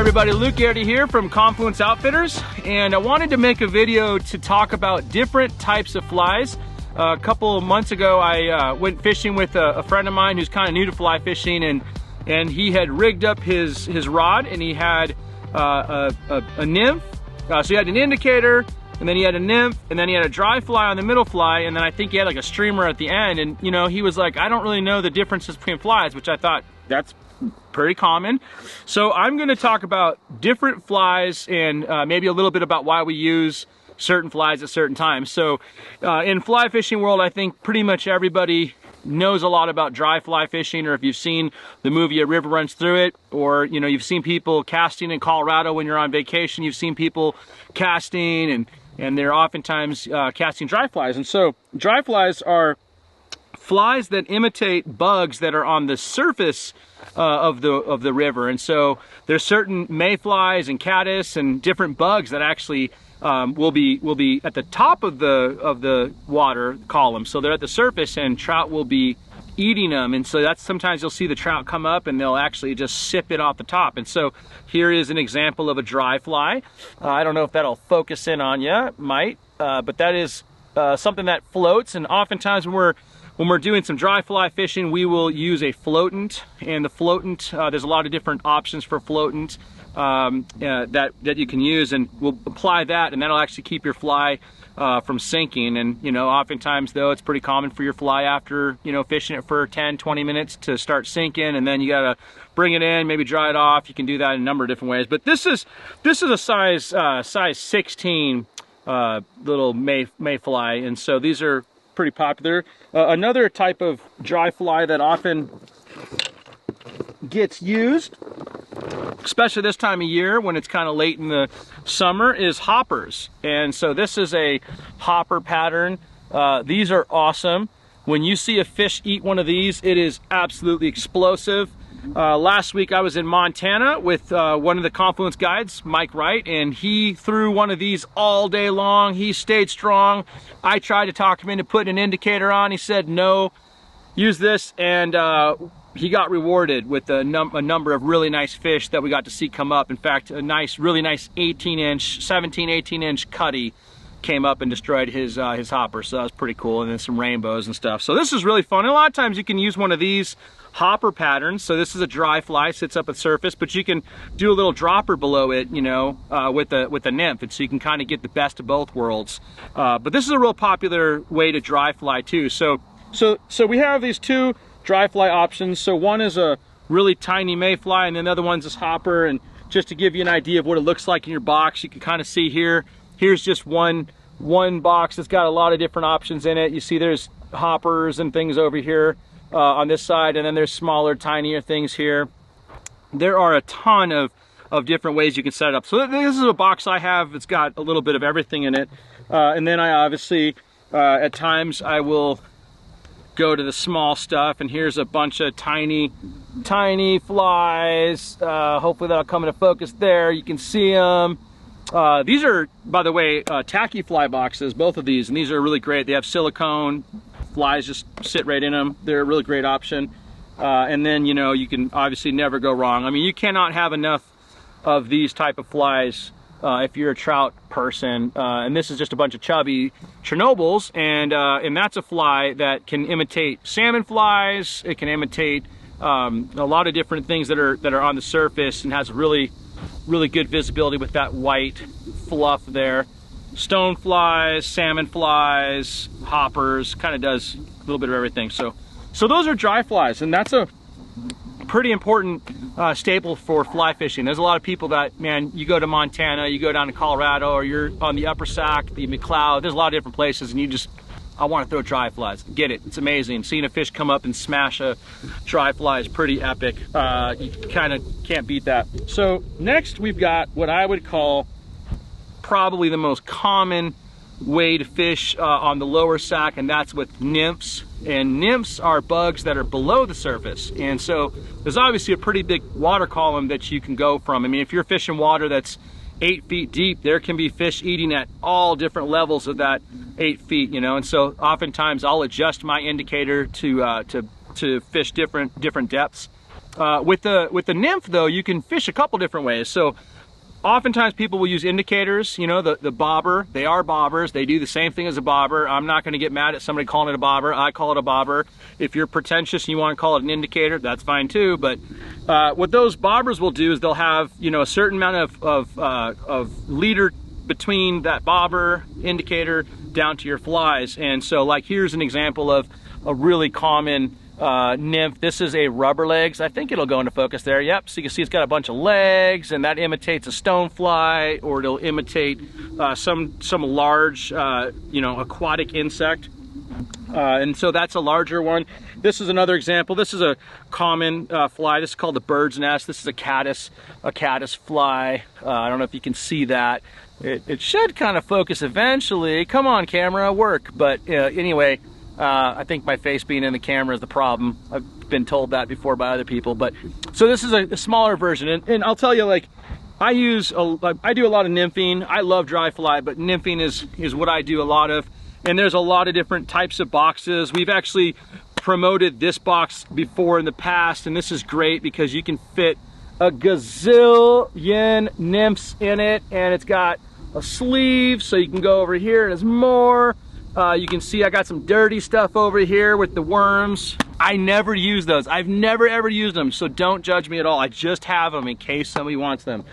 everybody, Luke Geraty here from Confluence Outfitters, and I wanted to make a video to talk about different types of flies. A couple of months ago I went fishing with a friend of mine who's kind of new to fly fishing, and he had rigged up his rod, and he had a nymph. So he had an indicator, and then he had a nymph, and then he had a dry fly on the middle fly, and then I think he had like a streamer at the end. And you know, he was like, I don't really know the differences between flies, which I thought that's pretty common. So I'm going to talk about different flies and maybe a little bit about why we use certain flies at certain times. So in fly fishing world, I think pretty much everybody knows a lot about dry fly fishing, or if you've seen the movie A River Runs Through It, or you know, you've seen people casting in Colorado when you're on vacation, you've seen people casting, and they're oftentimes casting dry flies. And so dry flies are flies that imitate bugs that are on the surface of the river. And so there's certain mayflies and caddis and different bugs that actually will be at the top of the water column. So they're at the surface, and trout will be eating them. And so that's, sometimes you'll see the trout come up and they'll actually just sip it off the top. And so here is an example of a dry fly. I don't know if that'll focus in on you, it might, but that is something that floats. And oftentimes when we're doing some dry fly fishing, we will use a floatant, and the floatant, there's a lot of different options for floatant that you can use, and we'll apply that, and that'll actually keep your fly from sinking. And you know, oftentimes though, it's pretty common for your fly after, you know, fishing it for 10-20 minutes to start sinking, and then you gotta bring it in, maybe dry it off. You can do that in a number of different ways, but this is a size 16 little mayfly, and so these are pretty popular. Another type of dry fly that often gets used, especially this time of year when it's kind of late in the summer, is hoppers. And so this is a hopper pattern. These are awesome. When you see a fish eat one of these, it is absolutely explosive. Last week I was in Montana with one of the Confluence guides, Mike Wright, and he threw one of these all day long. He stayed strong. I tried to talk him into putting an indicator on. He said no, use this, and he got rewarded with a number of really nice fish that we got to see come up. In fact, a really nice 18-inch cutty came up and destroyed his hopper, so that was pretty cool. And then some rainbows and stuff. So this is really fun. And a lot of times you can use one of these hopper patterns. So this is a dry fly, sits up at the surface, but you can do a little dropper below it, you know, with the nymph, and so you can kind of get the best of both worlds. But this is a real popular way to dry fly too. So we have these two dry fly options. So one is a really tiny mayfly, and then the other one's this hopper. And just to give you an idea of what it looks like in your box, you can kind of see here. Here's just one box that's got a lot of different options in it. You see there's hoppers and things over here on this side, and then there's smaller, tinier things here. There are a ton of different ways you can set it up. So this is a box I have. It's got a little bit of everything in it. And then I obviously, at times, I will go to the small stuff, and here's a bunch of tiny flies. Hopefully that'll come into focus there. You can see them. These are, by the way, tacky fly boxes, both of these, and these are really great. They have silicone. Flies just sit right in them. They're a really great option. And then, you know, you can obviously never go wrong. I mean, you cannot have enough of these type of flies if you're a trout person. And this is just a bunch of chubby Chernobyls, and that's a fly that can imitate salmon flies. It can imitate a lot of different things that are on the surface, and has really good visibility with that white fluff there. Stone flies, salmon flies, hoppers, kind of does a little bit of everything. So those are dry flies, and that's a pretty important staple for fly fishing. There's a lot of people that, man, you go to Montana, you go down to Colorado, or you're on the Upper Sac, the McLeod, there's a lot of different places, and you just, I want to throw dry flies. Get it, it's amazing. Seeing a fish come up and smash a dry fly is pretty epic. You kind of can't beat that. So next we've got what I would call probably the most common way to fish on the Lower Sac, and that's with nymphs. And nymphs are bugs that are below the surface, and so there's obviously a pretty big water column that you can go from. I mean, if you're fishing water that's 8 feet deep, there can be fish eating at all different levels of that 8 feet, you know. And so oftentimes I'll adjust my indicator to fish different depths. With the Nymph though, you can fish a couple different ways. So oftentimes people will use indicators, you know, the bobber. They are bobbers. They do the same thing as a bobber. I'm not going to get mad at somebody calling it a bobber. I call it a bobber. If you're pretentious and you want to call it an indicator, that's fine too. But what those bobbers will do is they'll have, you know, a certain amount of leader between that bobber indicator down to your flies. And so like here's an example of a really common Nymph. This is a rubber legs. I think it'll go into focus there. Yep, so you can see it's got a bunch of legs, and that imitates a stonefly, or it'll imitate some large you know, aquatic insect. And so that's a larger one. This is another example. This is a common fly. This is called the bird's nest. This is a caddis fly. I don't know if you can see that. It should kind of focus eventually. Come on, camera, work. But anyway, I think my face being in the camera is the problem. I've been told that before by other people. But so this is a smaller version, and I'll tell you, like, I do a lot of nymphing. I love dry fly, but nymphing is what I do a lot of. And there's a lot of different types of boxes. We've actually promoted this box before in the past, and this is great because you can fit a gazillion nymphs in it, and it's got a sleeve, so you can go over here and there's more. You can see I got some dirty stuff over here with the worms. I never use those. I've never ever used them, so don't judge me at all. I just have them in case somebody wants them.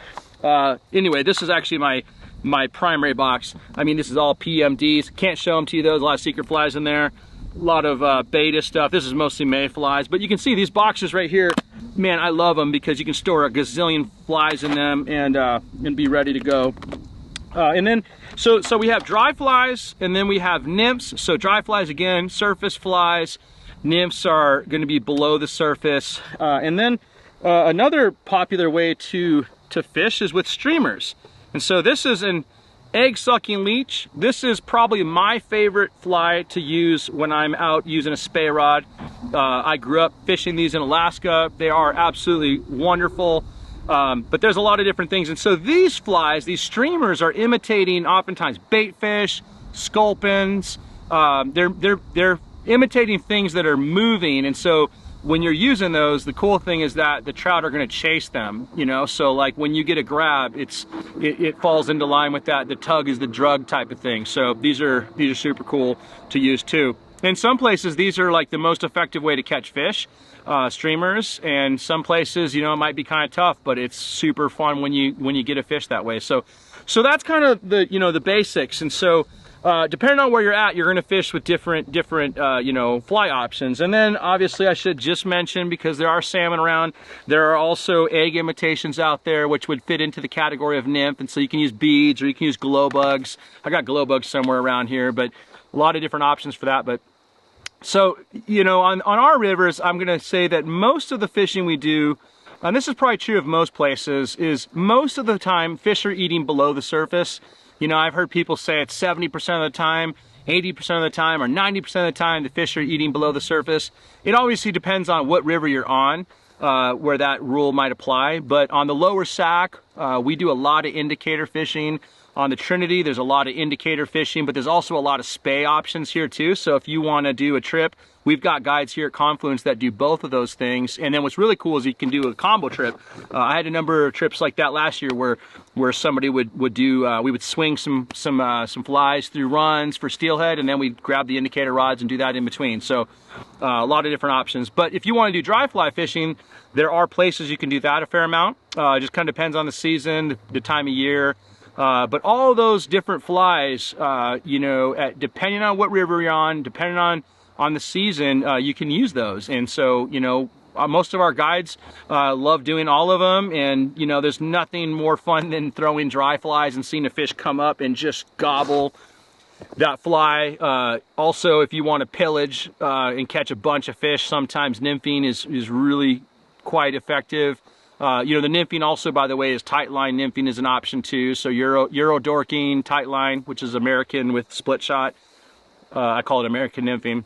Anyway, this is actually my primary box. I mean, this is all PMDs. Can't show them to you though. There's a lot of secret flies in there. A lot of beta stuff. This is mostly mayflies, but you can see these boxes right here. Man, I love them because you can store a gazillion flies in them and be ready to go. And then, so we have dry flies, and then we have nymphs. So dry flies, again, surface flies. Nymphs are going to be below the surface. And then another popular way to fish is with streamers. And so this is an egg-sucking leech. This is probably my favorite fly to use when I'm out using a spay rod. I grew up fishing these in Alaska. They are absolutely wonderful. But there's a lot of different things. And so these flies, these streamers, are imitating oftentimes bait fish, sculpins. They're imitating things that are moving. And so when you're using those, the cool thing is that the trout are going to chase them, you know. So like when you get a grab, it falls into line with that. The tug is the drug type of thing. So these are super cool to use too. In some places, these are like the most effective way to catch fish, streamers, and some places, you know, it might be kind of tough, but it's super fun when you get a fish that way. So that's kind of the, you know, the basics. And so depending on where you're at, you're going to fish with different you know, fly options. And then obviously I should just mention, because there are salmon around, there are also egg imitations out there which would fit into the category of nymph. And so you can use beads, or you can use glow bugs. I got glow bugs somewhere around here, but a lot of different options for that. But so, you know, on our rivers, I'm going to say that most of the fishing we do, and this is probably true of most places, is most of the time fish are eating below the surface. You know, I've heard people say it's 70% of the time, 80% of the time, or 90% of the time the fish are eating below the surface. It obviously depends on what river you're on, where that rule might apply. But on the Lower Sac, we do a lot of indicator fishing. On the Trinity, there's a lot of indicator fishing, but there's also a lot of spay options here too. So if you want to do a trip, we've got guides here at Confluence that do both of those things. And then what's really cool is you can do a combo trip. I had a number of trips like that last year where somebody would do, we would swing some flies through runs for steelhead, and then we'd grab the indicator rods and do that in between. So a lot of different options. But if you want to do dry fly fishing, there are places you can do that a fair amount. It just kind of depends on the season, the time of year. But all those different flies, you know, depending on what river you're on, depending on the season, you can use those. And so, you know, most of our guides love doing all of them. And, you know, there's nothing more fun than throwing dry flies and seeing a fish come up and just gobble that fly. Also, if you want to pillage and catch a bunch of fish, sometimes nymphing is really quite effective. You know, the nymphing also, by the way, is tight line nymphing is an option too. So Euro dorking, tight line, which is American with split shot. I call it American nymphing.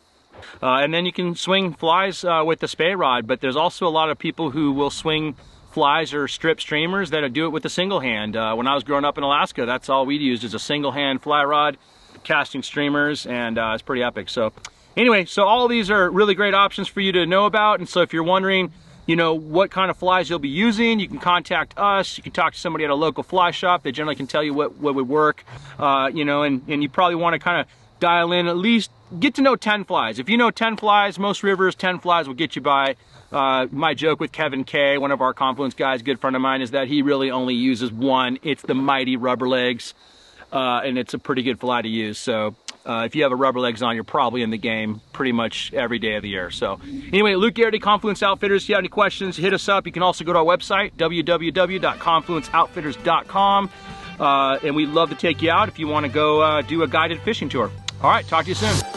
And then you can swing flies with the spay rod, but there's also a lot of people who will swing flies or strip streamers that do it with a single hand. When I was growing up in Alaska, that's all we used, is a single hand fly rod, casting streamers, and it's pretty epic. So anyway, so all of these are really great options for you to know about. And so if you're wondering, you know, what kind of flies you'll be using, you can contact us. You can talk to somebody at a local fly shop. They generally can tell you what would work, you know, and you probably want to kind of dial in, at least get to know 10 flies. If you know 10 flies, most rivers, 10 flies will get you by. My joke with Kevin K, one of our Confluence guys, good friend of mine, is that he really only uses one. It's the mighty rubber legs, and it's a pretty good fly to use. So if you have a rubber legs on, you're probably in the game pretty much every day of the year. So anyway, Luke Geraty, Confluence Outfitters. If you have any questions, hit us up. You can also go to our website, www.confluenceoutfitters.com, and we'd love to take you out if you want to go do a guided fishing tour. All right, talk to you soon.